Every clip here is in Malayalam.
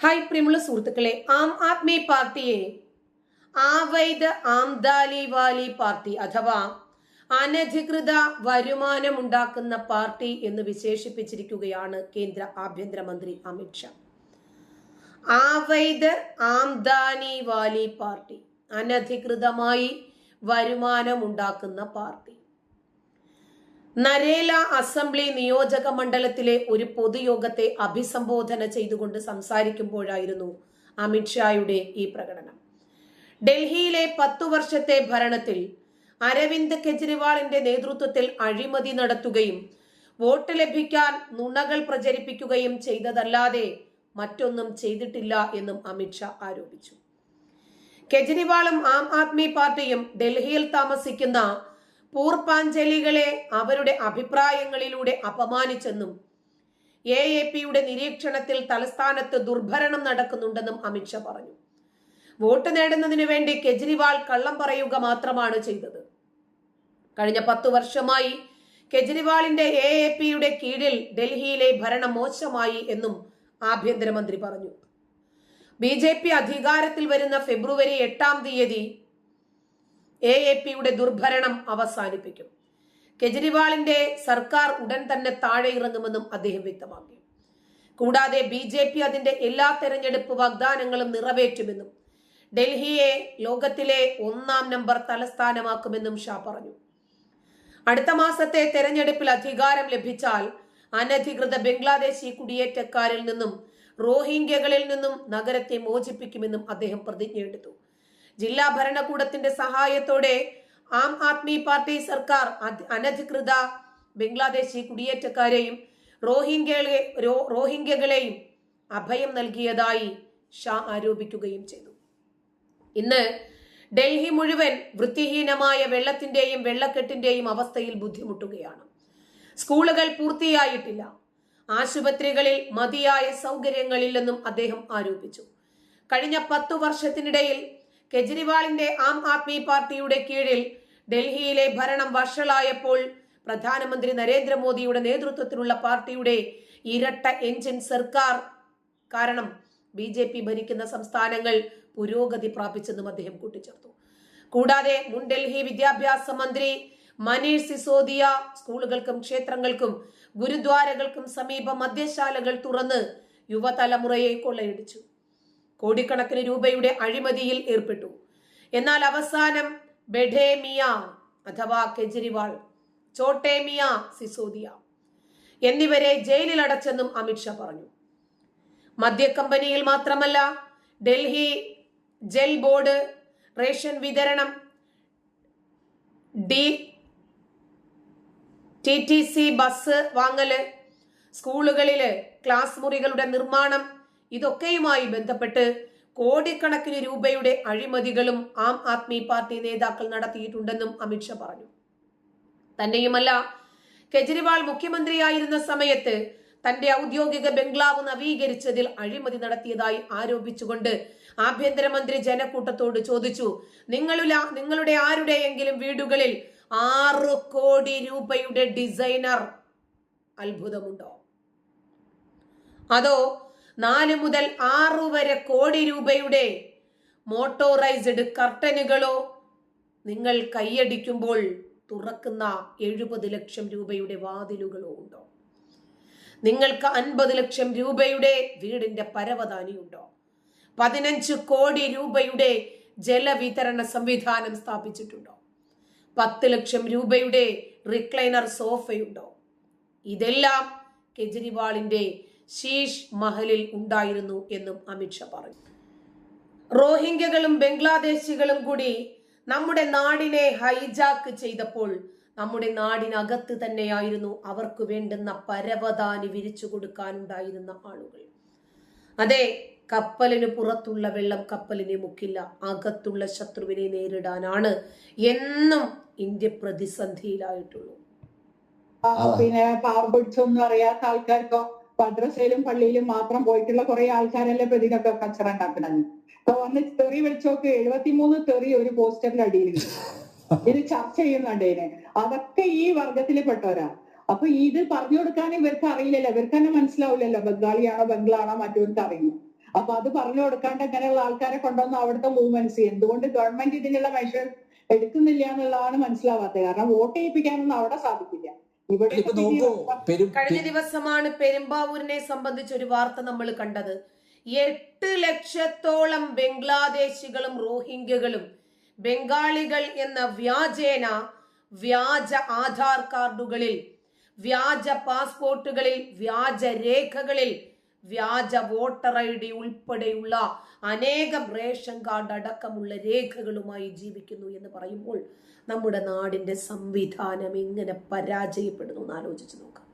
ഹായ് പ്രിയമുള്ള സുഹൃത്തുക്കളെ, ആം ആദ്മി പാർട്ടിയെ അവൈധ ആംദാലി വാലി പാർട്ടി അഥവാ അനധികൃത വരുമാനമുണ്ടാക്കുന്ന പാർട്ടി എന്ന് വിശേഷിപ്പിച്ചിരിക്കുകയാണ് കേന്ദ്ര ആഭ്യന്തരമന്ത്രി അമിത്ഷാ. അവൈധ ആംദാനി വാലി പാർട്ടി, അനധികൃതമായി വരുമാനമുണ്ടാക്കുന്ന പാർട്ടി. നരേല അസംബ്ലി നിയോജക മണ്ഡലത്തിലെ ഒരു പൊതുയോഗത്തെ അഭിസംബോധന ചെയ്തുകൊണ്ട് സംസാരിക്കുമ്പോഴായിരുന്നു അമിത്ഷായുടെ ഈ പ്രകടനം. ഡൽഹിയിലെ 10 വർഷത്തെ ഭരണത്തിൽ അരവിന്ദ് കെജ്രിവാളിന്റെ നേതൃത്വത്തിൽ അഴിമതി നടത്തുകയും വോട്ട് ലഭിക്കാൻ നുണകൾ പ്രചരിപ്പിക്കുകയും ചെയ്തതല്ലാതെ മറ്റൊന്നും ചെയ്തിട്ടില്ല എന്നും അമിത്ഷാ ആരോപിച്ചു. കെജ്രിവാളും ആം ആദ്മി പാർട്ടിയും ഡൽഹിയിൽ താമസിക്കുന്ന പൂർപ്പാഞ്ചലികളെ അവരുടെ അഭിപ്രായങ്ങളിലൂടെ അപമാനിച്ചെന്നും AAPയുടെ നിരീക്ഷണത്തിൽ തലസ്ഥാനത്ത് ദുർഭരണം നടക്കുന്നുണ്ടെന്നും അമിത്ഷാ പറഞ്ഞു. വോട്ട് നേടുന്നതിന് വേണ്ടി കെജ്രിവാൾ കള്ളം പറയുക മാത്രമാണ് ചെയ്തത്. കഴിഞ്ഞ 10 വർഷമായി കെജ്രിവാളിന്റെ AAPയുടെ കീഴിൽ ഡൽഹിയിലെ ഭരണം മോശമായി എന്നും ആഭ്യന്തരമന്ത്രി പറഞ്ഞു. BJP അധികാരത്തിൽ വരുന്ന ഫെബ്രുവരി 8-ാം തീയതി AAPയുടെ ദുർഭരണം അവസാനിപ്പിക്കും. കെജ്രിവാളിന്റെ സർക്കാർ ഉടൻ തന്നെ താഴെ ഇറങ്ങുമെന്നും അദ്ദേഹം വ്യക്തമാക്കി. കൂടാതെ BJP അതിന്റെ എല്ലാ തെരഞ്ഞെടുപ്പ് വാഗ്ദാനങ്ങളും നിറവേറ്റുമെന്നും ഡൽഹിയെ ലോകത്തിലെ 1-ാം നമ്പർ തലസ്ഥാനമാക്കുമെന്നും ഷാ പറഞ്ഞു. അടുത്ത മാസത്തെ തെരഞ്ഞെടുപ്പിൽ അധികാരം ലഭിച്ചാൽ അനധികൃത ബംഗ്ലാദേശി കുടിയേറ്റക്കാരിൽ നിന്നും റോഹിംഗ്യകളിൽ നിന്നും നഗരത്തെ മോചിപ്പിക്കുമെന്നും അദ്ദേഹം പ്രതിജ്ഞയെടുത്തു. ജില്ലാ ഭരണകൂടത്തിന്റെ സഹായത്തോടെ ആം ആദ്മി പാർട്ടി സർക്കാർ അനധികൃത ബംഗ്ലാദേശി കുടിയേറ്റക്കാരെയും റോഹിംഗ്യകളെയും അഭയം നൽകിയതായി ഷാ ആരോപിക്കുകയും ചെയ്തു. ഇന്ന് ഡൽഹി മുഴുവൻ വൃത്തിഹീനമായ വെള്ളത്തിന്റെയും വെള്ളക്കെട്ടിന്റെയും അവസ്ഥയിൽ ബുദ്ധിമുട്ടുകയാണ്. സ്കൂളുകൾ പൂർത്തിയായിട്ടില്ല, ആശുപത്രികളിൽ മതിയായ സൗകര്യങ്ങളില്ലെന്നും അദ്ദേഹം ആരോപിച്ചു. കഴിഞ്ഞ 10 വർഷത്തിനിടയിൽ കെജ്രിവാളിന്റെ ആം ആദ്മി പാർട്ടിയുടെ കീഴിൽ ഡൽഹിയിലെ ഭരണം വഷളായപ്പോൾ പ്രധാനമന്ത്രി നരേന്ദ്രമോദിയുടെ നേതൃത്വത്തിലുള്ള പാർട്ടിയുടെ ഇരട്ട എഞ്ചിൻ സർക്കാർ കാരണം BJP ഭരിക്കുന്ന സംസ്ഥാനങ്ങൾ പുരോഗതി പ്രാപിച്ചെന്നും അദ്ദേഹം കൂട്ടിച്ചേർത്തു. കൂടാതെ മുൻ ഡൽഹി വിദ്യാഭ്യാസ മന്ത്രി മനീഷ് സിസോദിയ സ്കൂളുകൾക്കും ക്ഷേത്രങ്ങൾക്കും ഗുരുദ്വാരകൾക്കും സമീപം മദ്യശാലകൾ തുറന്ന് യുവതലമുറയെ കൊള്ളയടിച്ചു. കോടിക്കണക്കിന് രൂപയുടെ അഴിമതിയിൽ ഏർപ്പെട്ടു. എന്നാൽ അവസാനം ബെഡേ മിയ അഥവാ കെജ്രിവാൾ, ചോട്ടെ മിയ സിസോദിയ എന്നിവരെ ജയിലിൽ അടച്ചെന്നും അമിത്ഷാ പറഞ്ഞു. മദ്യക്കമ്പനിയിൽ മാത്രമല്ല, ഡൽഹി ജൽ ബോർഡ്, റേഷൻ വിതരണം, TTC ബസ് വാങ്ങല്, സ്കൂളുകളില് ക്ലാസ് മുറികളുടെ നിർമ്മാണം, ഇതൊക്കെയുമായി ബന്ധപ്പെട്ട് കോടിക്കണക്കിന് രൂപയുടെ അഴിമതികളും ആം ആദ്മി പാർട്ടി നേതാക്കൾ നടത്തിയിട്ടുണ്ടെന്നും അമിത്ഷാ പറഞ്ഞു. തന്നെയുമല്ല, കെജ്രിവാൾ മുഖ്യമന്ത്രിയായിരുന്ന സമയത്ത് തന്റെ ഔദ്യോഗിക ബംഗ്ലാവ് നവീകരിച്ചതിൽ അഴിമതി നടത്തിയതായി ആരോപിച്ചുകൊണ്ട് ആഭ്യന്തരമന്ത്രി ജനക്കൂട്ടത്തോട് ചോദിച്ചു, നിങ്ങളുടെ ആരുടെയെങ്കിലും വീടുകളിൽ 6 കോടി രൂപയുടെ ഡിസൈനർ അത്ഭുതമുണ്ടോ? അതോ 4 മുതൽ 6 വരെ കോടി രൂപയുടെ മോട്ടോറൈസ്ഡ് കർട്ടനുകളോ നിങ്ങൾ കൈയടിക്കുമ്പോൾ തുറക്കുന്ന 70 ലക്ഷം രൂപയുടെ വാതിലുകളോ ഉണ്ടോ? നിങ്ങൾക്ക് 50 ലക്ഷം രൂപയുടെ വീടിന്റെ പരവതാനിയുണ്ടോ? 15 കോടി രൂപയുടെ ജലവിതരണ സംവിധാനം സ്ഥാപിച്ചിട്ടുണ്ടോ? 10 ലക്ഷം രൂപയുടെ റിക്ലൈനർ സോഫയുണ്ടോ? ഇതെല്ലാം കെജ്രിവാളിന്റെ ശീഷ് മഹലിൽ ഉണ്ടായിരുന്നു എന്നും അമിത്ഷാ പറഞ്ഞു. റോഹിംഗ്യകളും ബംഗ്ലാദേശികളും കൂടി നമ്മുടെ നാടിനെ ഹൈജാക്ക് ചെയ്തപ്പോൾ നമ്മുടെ നാടിനകത്ത് തന്നെയായിരുന്നു അവർക്ക് വേണ്ടുന്ന പരവതാനി വിരിച്ചു കൊടുക്കാനുണ്ടായിരുന്ന ആളുകൾ. അതെ, കപ്പലിന് പുറത്തുള്ള വെള്ളം കപ്പലിനെ മുക്കില്ല, അകത്തുള്ള ശത്രുവിനെ നേരിടാനാണ് എന്നും ഇന്ത്യ പ്രതിസന്ധിയിലായിട്ടുള്ളൂ. പിന്നെ പാവപ്പെട്ടൊന്നും അറിയാത്ത ആൾക്കാർക്കോ മദ്രസയിലും പള്ളിയിലും മാത്രം പോയിട്ടുള്ള കുറെ ആൾക്കാരല്ലേ പ്രതികളൊക്കെ കച്ചറ ഉണ്ടാക്കണത്. അപ്പൊ വന്ന് തെറി വിളിച്ചോക്ക് 73 തെറി ഒരു പോസ്റ്ററിന്റെ അടിയിലുണ്ട്. ഇത് ചർച്ച ചെയ്യുന്നുണ്ടേനെ. അതൊക്കെ ഈ വർഗത്തിൽ പെട്ടവരാ. അപ്പൊ ഇത് പറഞ്ഞു കൊടുക്കാനും ഇവർക്ക് അറിയില്ലല്ലോ, ഇവർക്ക് തന്നെ മനസ്സിലാവില്ലല്ലോ ബംഗാളിയാണോ ബംഗ്ലാണോ മറ്റവർക്ക് അറിയില്ല. അപ്പൊ അത് പറഞ്ഞു കൊടുക്കാണ്ട് ഇങ്ങനെയുള്ള ആൾക്കാരെ കൊണ്ടുവന്ന് അവിടുത്തെ മൂവ്മെന്റ്സ് എന്തുകൊണ്ട് ഗവൺമെന്റ് ഇതിനുള്ള മെഷർ എടുക്കുന്നില്ല എന്നുള്ളതാണ് മനസ്സിലാവാത്തത്. കാരണം വോട്ട് ചെയ്യിപ്പിക്കാനൊന്നും അവിടെ സാധിക്കില്ല. ഇവിടെ കഴിഞ്ഞ ദിവസമാണ് പെരുമ്പാവൂരിനെ സംബന്ധിച്ച് ഒരു വാർത്ത നമ്മൾ കണ്ടത്. 8 ലക്ഷത്തോളം ബംഗ്ലാദേശികളും റോഹിംഗ്യകളും ബംഗാളികൾ എന്ന വ്യാജേന വ്യാജ ആധാർ കാർഡുകളിൽ, വ്യാജ പാസ്പോർട്ടുകളിൽ, വ്യാജ രേഖകളിൽ, വ്യാജ വോട്ടർ ID ഉൾപ്പെടെയുള്ള അനേകം റേഷൻ കാർഡ് അടക്കമുള്ള രേഖകളുമായി ജീവിക്കുന്നു എന്ന് പറയുമ്പോൾ നമ്മുടെ നാടിന്റെ സംവിധാനം എങ്ങനെ പരാജയപ്പെടുന്നു എന്ന് ആലോചിച്ച് നോക്കാം.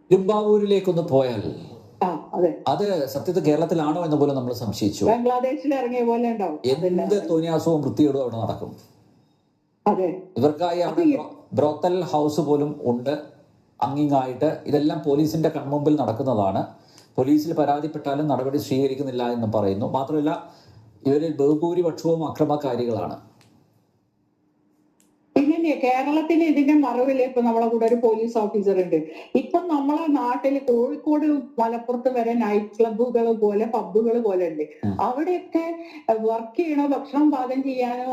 പെരുമ്പാവൂരിലേക്കൊന്ന് പോയാൽ അത് സത്യത്തിൽ കേരളത്തിലാണോ എന്ന് പോലും നമ്മൾ സംശയിച്ചു. ബംഗ്ലാദേശിൽ ഇറങ്ങിയ പോലെ ഉണ്ടാവും. എന്ത് തോന്നിയാസവും വൃത്തിയോടും അവിടെ നടക്കും. ഇവർക്കായി അവിടെ ബ്രോത്തൽ ഹൗസ് പോലും ഉണ്ട് അങ്ങിങ്ങായിട്ട്. ഇതെല്ലാം പോലീസിന്റെ കൺമുമ്പിൽ നടക്കുന്നതാണ്. പോലീസിൽ പരാതിപ്പെട്ടാലും നടപടി സ്വീകരിക്കുന്നില്ല എന്ന് പറയുന്നു. മാത്രമല്ല ഇവരിൽ ബഹുഭൂരിപക്ഷവും അക്രമകാരികളാണ്. പിന്നെ കേരളത്തിന് ഇതിന്റെ മറവിൽ ഇപ്പൊ നമ്മളെ കൂടെ ഒരു പോലീസ് ഓഫീസർ ഉണ്ട്. ഇപ്പൊ നമ്മളെ നാട്ടിൽ കോഴിക്കോട് മലപ്പുറത്ത് വരെ നൈറ്റ് ക്ലബ്ബുകൾ പോലെ പബ്ബുകൾ പോലെ ഉണ്ട്. അവിടെയൊക്കെ വർക്ക് ചെയ്യണോ, ഭക്ഷണം പാകം ചെയ്യാനോ,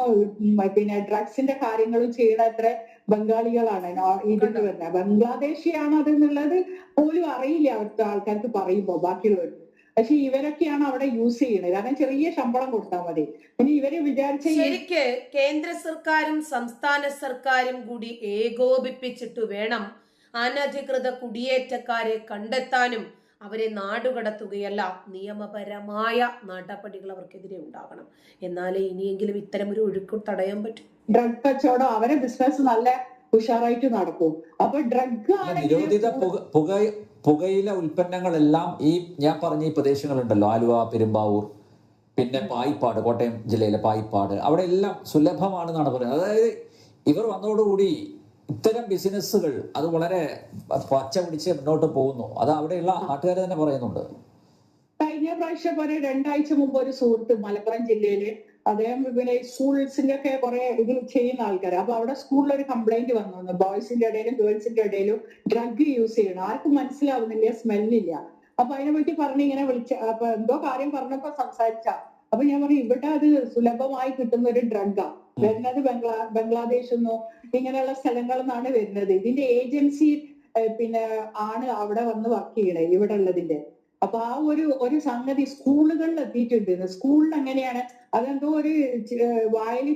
പിന്നെ ഡ്രഗ്സിന്റെ കാര്യങ്ങളും ചെയ്യണ എത്ര ബംഗാളികളാണ് ഇതിൽ വരുന്നത്. ബംഗ്ലാദേശിയാണ് അതെന്നുള്ളത് പോലും അറിയില്ല അവിടുത്തെ ആൾക്കാർക്ക് പറയുമ്പോ ബാക്കിയുള്ളവർക്ക്. പക്ഷെ ഇവരൊക്കെയാണ് അവിടെ യൂസ് ചെയ്യുന്നത്. കാരണം ചെറിയ ശമ്പളം കൊടുത്താൽ മതി. പിന്നെ ഇവര് വിചാരിച്ച ശരിക്ക് കേന്ദ്ര സർക്കാരും സംസ്ഥാന സർക്കാരും കൂടി ഏകോപിപ്പിച്ചിട്ട് വേണം അനധികൃത കുടിയേറ്റക്കാരെ കണ്ടെത്താനും അവരെ നാടുകടത്തുകയല്ല, നിയമപരമായ നടപടികൾ അവർക്കെതിരെ ഉണ്ടാകണം. എന്നാലേ ഇനിയെങ്കിലും ഇത്തരം ഒരു ഒഴുക്ക് തടയാൻ പറ്റും. ഡ്രഗ് കച്ചവടം അവരെ ബിസിനസ് നല്ല ഉഷാറായിട്ട് നടക്കും. അപ്പൊ ഡ്രഗ് നിരോധിത പുകയില ഉൽപ്പന്നങ്ങളെല്ലാം ഈ ഞാൻ പറഞ്ഞ ഈ പ്രദേശങ്ങളുണ്ടല്ലോ, ആലുവ, പെരുമ്പാവൂർ, പിന്നെ പായിപ്പാട്, കോട്ടയം ജില്ലയിലെ പായിപ്പാട്, അവിടെ എല്ലാം സുലഭമാണെന്നാണ് പറയുന്നത്. അതായത് ഇവർ വന്നതോടുകൂടി ഇത്തരം ബിസിനസ്സുകൾ അത് വളരെ പച്ച പിടിച്ച് മുന്നോട്ട് പോകുന്നു. അത് അവിടെയുള്ള നാട്ടുകാർ തന്നെ പറയുന്നുണ്ട്. കഴിഞ്ഞ പ്രാവശ്യം പോലെ 2 ആഴ്ച മുമ്പ് ഒരു സുഹൃത്ത് മലപ്പുറം ജില്ലയില് അദ്ദേഹം പിന്നെ സ്കൂൾസിന്റെ ഒക്കെ കുറെ ഇത് ചെയ്യുന്ന ആൾക്കാർ. അപ്പൊ അവിടെ സ്കൂളിൽ ഒരു കംപ്ലൈന്റ് വന്നു, ബോയ്സിന്റെ ഇടയിലും ഗേൾസിന്റെ ഇടയിലും ഡ്രഗ് യൂസ് ചെയ്യണം. ആർക്കും മനസ്സിലാവുന്നില്ല, സ്മെല്ലില്ല. അപ്പൊ അതിനെ പറ്റി പറഞ്ഞ് ഇങ്ങനെ അപ്പൊ എന്തോ കാര്യം പറഞ്ഞപ്പോ സംസാരിച്ച. അപ്പൊ ഞാൻ പറഞ്ഞു ഇവിടെ അത് സുലഭമായി കിട്ടുന്ന ഒരു ഡ്രഗാ വരുന്നത്. ബംഗ്ലാദേശിൽ നിന്നോ ഇങ്ങനെയുള്ള സ്ഥലങ്ങളിൽ നിന്നാണ് വരുന്നത്. ഇതിന്റെ ഏജൻസി പിന്നെ ആണ് അവിടെ വന്ന് വർക്ക് ചെയ്യണേ ഇവിടെ ഉള്ളതിന്റെ. അപ്പൊ ആ ഒരു സംഗതി സ്കൂളുകളിൽ എത്തിയിട്ടുണ്ട്. സ്കൂളിൽ എങ്ങനെയാണ് അതെന്തോ ഒരു വായിൽ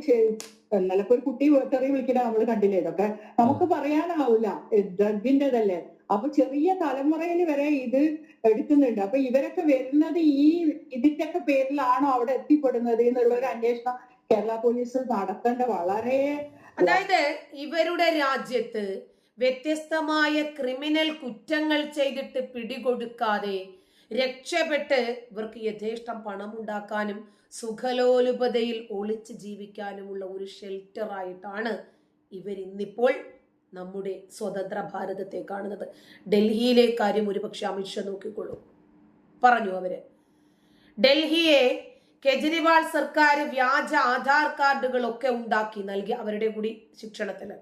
നിലപ്പോ ഒരു കുട്ടി തെറി വിളിക്കണ നമ്മൾ കണ്ടില്ലേ. ഇതൊക്കെ നമുക്ക് പറയാനാവില്ല, ഡ്രഗിൻ്റെതല്ലേ. അപ്പൊ ചെറിയ തലമുറയിൽ വരെ ഇത് എടുക്കുന്നുണ്ട്. അപ്പൊ ഇവരൊക്കെ വരുന്നത് ഇതിന്റെ ഒക്കെ പേരിലാണോ അവിടെ എത്തിപ്പെടുന്നത് എന്നുള്ള ഒരു അന്വേഷണം കേരള പോലീസ് നടത്തേണ്ട വളരെ. അതായത് ഇവരുടെ രാജ്യത്ത് വ്യത്യസ്തമായ ക്രിമിനൽ കുറ്റങ്ങൾ ചെയ്തിട്ട് പിടികൊടുക്കാതെ രക്ഷപ്പെട്ട് ഇവർക്ക് യഥേഷ്ടം പണമുണ്ടാക്കാനും സുഖലോലുപതയിൽ ഒളിച്ച് ജീവിക്കാനുമുള്ള ഒരു ഷെൽട്ടറായിട്ടാണ് ഇവരിന്നിപ്പോൾ നമ്മുടെ സ്വതന്ത്ര ഭാരതത്തെ കാണുന്നത്. ഡൽഹിയിലെ കാര്യം ഒരുപക്ഷെ അമിത്ഷാ നോക്കിക്കൊള്ളൂ. പറഞ്ഞു അവര് ഡൽഹിയെ കെജ്രിവാൾ സർക്കാർ വ്യാജ ആധാർ കാർഡുകളൊക്കെ ഉണ്ടാക്കി നൽകി അവരുടെ കൂടി ശിക്ഷണത്തിന്.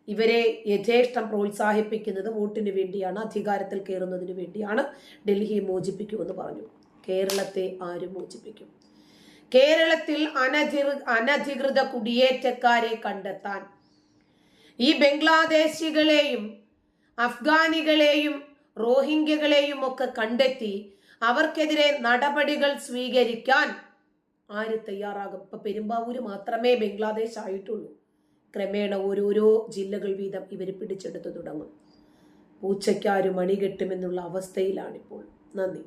ഇവരെ യഥേഷ്ടം പ്രോത്സാഹിപ്പിക്കുന്നത് വോട്ടിന് വേണ്ടിയാണ്, അധികാരത്തിൽ കയറുന്നതിന് വേണ്ടിയാണ്. ഡൽഹിയെ മോചിപ്പിക്കുമെന്ന് പറഞ്ഞു. കേരളത്തെ ആരും മോചിപ്പിക്കും? കേരളത്തിൽ അനധികൃത കുടിയേറ്റക്കാരെ കണ്ടെത്താൻ ഈ ബംഗ്ലാദേശികളെയും അഫ്ഗാനികളെയും റോഹിംഗ്യകളെയും ഒക്കെ കണ്ടെത്തി അവർക്കെതിരെ നടപടികൾ സ്വീകരിക്കാൻ ആര് തയ്യാറാകും? ഇപ്പൊ പെരുമ്പാവൂര് മാത്രമേ ബംഗ്ലാദേശ് ആയിട്ടുള്ളൂ. ക്രമേണ ഓരോരോ ജില്ലകൾ വീതം ഇവർ പിടിച്ചെടുത്തു തുടങ്ങും. പൂച്ചയ്ക്കാരും മണികെട്ടുമെന്നുള്ള അവസ്ഥയിലാണിപ്പോൾ. നന്ദി.